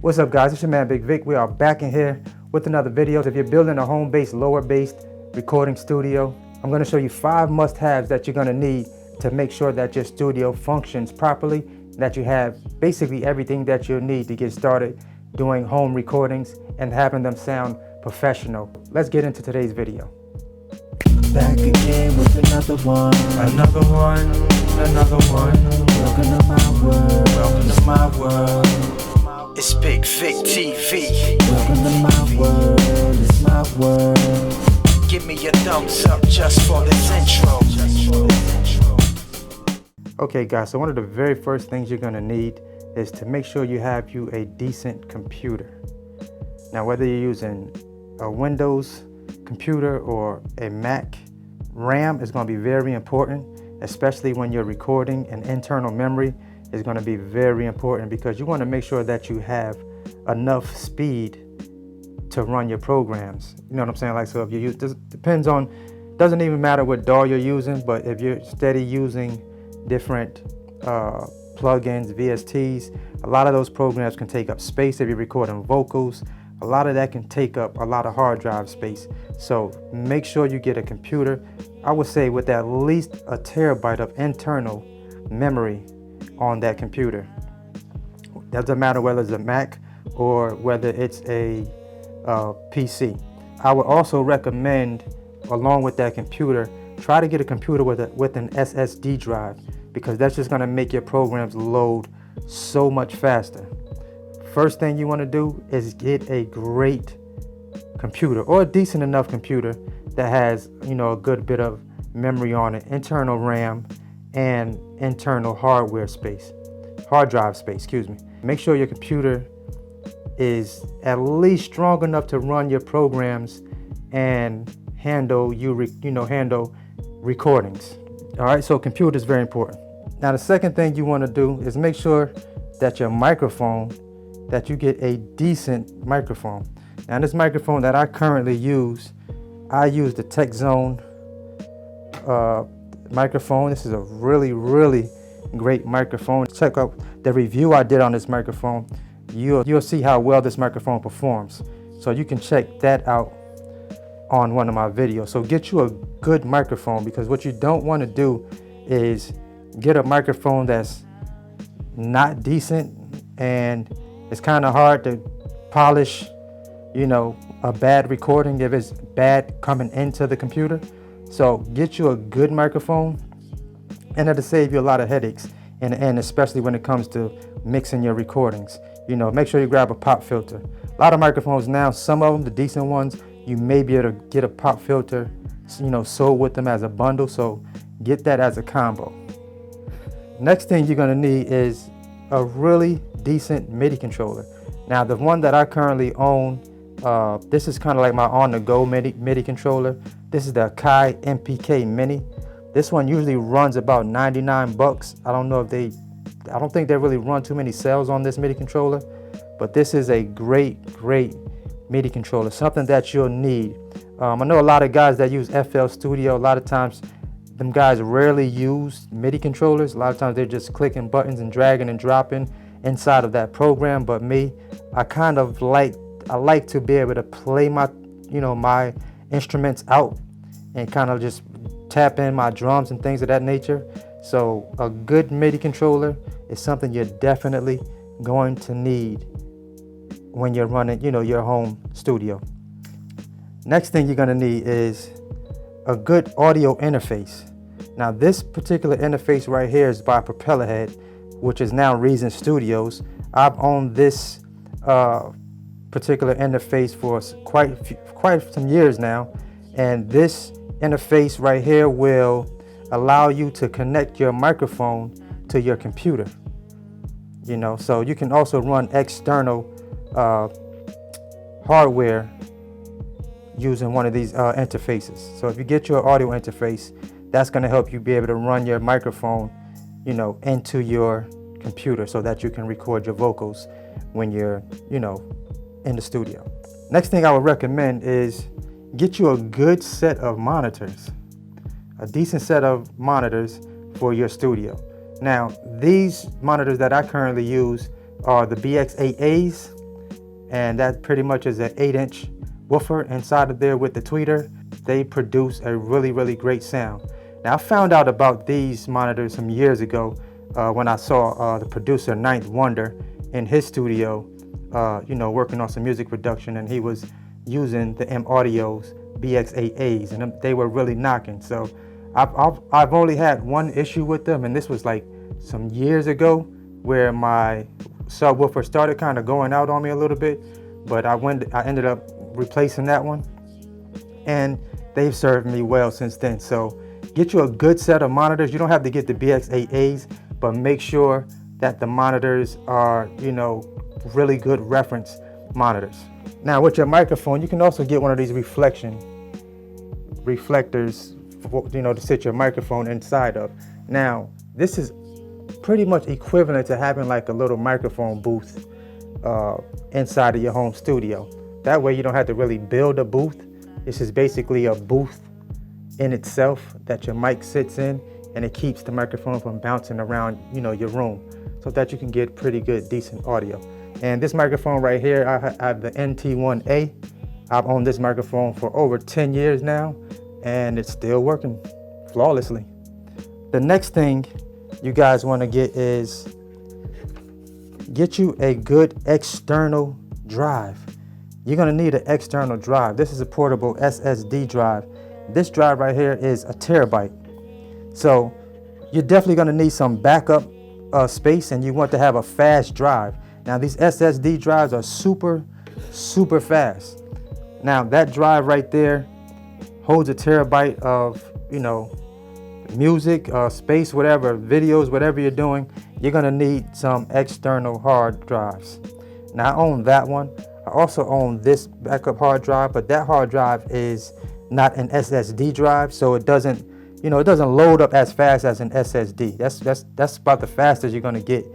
What's up, guys? It's your man Bigg Vic. We are back in here with another video. If you're building a home-based, lower-based recording studio, I'm going to show you 5 must-haves that you're going to need to make sure that your studio functions properly, that you have basically everything that you'll need to get started doing home recordings and having them sound professional. Let's get into today's video. Back again with another one. Welcome to my world. Welcome to my world. It's Bigg Vic TV. Welcome to my world. It's my world. Give me a thumbs up just for this intro. Okay, guys, so one of the very first things you're going to need is to make sure you have a decent computer. Now, whether you're using a Windows computer or a Mac, RAM is going to be very important, especially when you're recording. An internal memory is going to be very important because you want to make sure that you have enough speed to run your programs. You know what I'm saying? Like, so if you use, this depends on, doesn't even matter what DAW you're using, but if you're steady using different plugins, VSTs, a lot of those programs can take up space. If you're recording vocals, a lot of that can take up a lot of hard drive space. So make sure you get a computer, I would say with at least a terabyte of internal memory on that computer. Doesn't matter whether it's a Mac or whether it's a PC. I would also recommend, along with that computer, try to get a computer with an SSD drive, because that's just going to make your programs load so much faster. First thing you want to do is get a great computer, or a decent enough computer that has, a good bit of memory on it, internal RAM and internal hard drive space, excuse me. Make sure your computer is at least strong enough to run your programs and handle handle recordings. All right, so computer is very important. Now, the second thing you want to do is make sure that your microphone, that you get a decent microphone. Now, this microphone that I currently use, I use the Tech Zone microphone. This is a really great microphone. Check out the review I did on this microphone. You'll see how well this microphone performs. So you can check that out on one of my videos. So get you a good microphone, because what you don't want to do is get a microphone that's not decent, and it's kind of hard to polish, a bad recording if it's bad coming into the computer. So get you a good microphone, and it'll save you a lot of headaches, and especially when it comes to mixing your recordings. Make sure you grab a pop filter. A lot of microphones now, some of them, the decent ones, you may be able to get a pop filter, sold with them as a bundle. So get that as a combo. Next thing you're gonna need is a really decent MIDI controller. Now, the one that I currently own, this is kind of like my on-the-go MIDI controller. This is the Kai MPK Mini. This one usually runs about 99 bucks. I don't think they really run too many sales on this MIDI controller, but this is a great MIDI controller, something that you'll need. I know a lot of guys that use FL Studio. A lot of times, them guys rarely use MIDI controllers. A lot of times they're just clicking buttons and dragging and dropping inside of that program. But me, I like to be able to play my, my instruments out and kind of just tap in my drums and things of that nature. So a good MIDI controller is something you're definitely going to need when you're running, your home studio. Next thing you're going to need is a good audio interface. Now, this particular interface right here is by Propellerhead, which is now Reason Studios. I've owned this particular interface for quite some years now, and this interface right here will allow you to connect your microphone to your computer. So you can also run external hardware using one of these interfaces. So if you get your audio interface, that's going to help you be able to run your microphone, into your computer, so that you can record your vocals when you're, in the studio. Next thing I would recommend is get you a good set of monitors, a decent set of monitors for your studio. Now, these monitors that I currently use are the BX8As. and that pretty much is an 8-inch woofer inside of there with the tweeter. They produce a really great sound. Now I found out about these monitors some years ago when I saw the producer Ninth Wonder in his studio, working on some music production, and he was using the M Audio's BX8As, and they were really knocking. So I've only had one issue with them, and this was like some years ago, where my subwoofer started kind of going out on me a little bit, but I ended up replacing that one, and they've served me well since then. So get you a good set of monitors. You don't have to get the BX8As, but make sure that the monitors are, really good reference monitors. Now with your microphone, you can also get one of these reflectors, to sit your microphone inside of. Now this is pretty much equivalent to having like a little microphone booth inside of your home studio. That way you don't have to really build a booth. This is basically a booth in itself that your mic sits in, and it keeps the microphone from bouncing around, your room, so that you can get pretty good, decent audio. And this microphone right here, I have the NT1A. I've owned this microphone for over 10 years now, and it's still working flawlessly. The next thing you guys want to get is get you a good external drive. You're going to need an external drive. This is a portable SSD drive. This drive right here is a terabyte. So you're definitely going to need some backup space, and you want to have a fast drive. Now these SSD drives are super fast. Now that drive right there holds a terabyte of, music, space, whatever, videos, whatever you're doing. You're gonna need some external hard drives. Now I own that one. I also own this backup hard drive, but that hard drive is not an SSD drive, so it doesn't load up as fast as an SSD. That's about the fastest you're gonna get,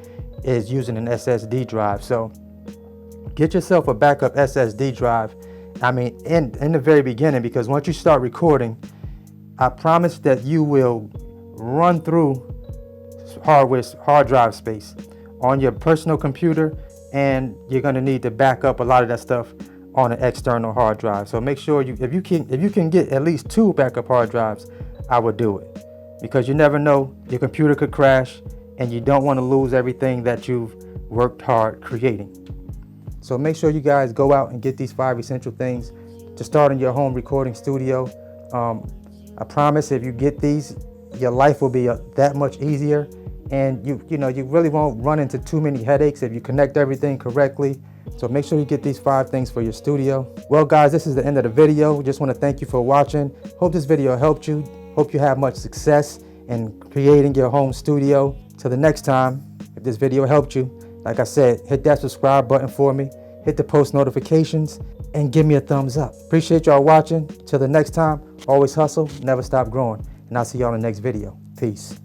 is using an SSD drive. So get yourself a backup SSD drive. I mean, in the very beginning, because once you start recording, I promise that you will run through hard drive space on your personal computer, and you're going to need to back up a lot of that stuff on an external hard drive. So make sure if you can get at least 2 backup hard drives, I would do it, because you never know, your computer could crash, and you don't want to lose everything that you've worked hard creating. So make sure you guys go out and get these 5 essential things to start in your home recording studio. I promise if you get these, your life will be that much easier, and you really won't run into too many headaches if you connect everything correctly. So make sure you get these 5 things for your studio. Well guys, this is the end of the video. Just want to thank you for watching. Hope this video helped you. Hope you have much success in creating your home studio. Till the next time, if this video helped you, like I said, hit that subscribe button for me, hit the post notifications, and give me a thumbs up. Appreciate y'all watching. Till the next time, always hustle, never stop growing. And I'll see y'all in the next video. Peace.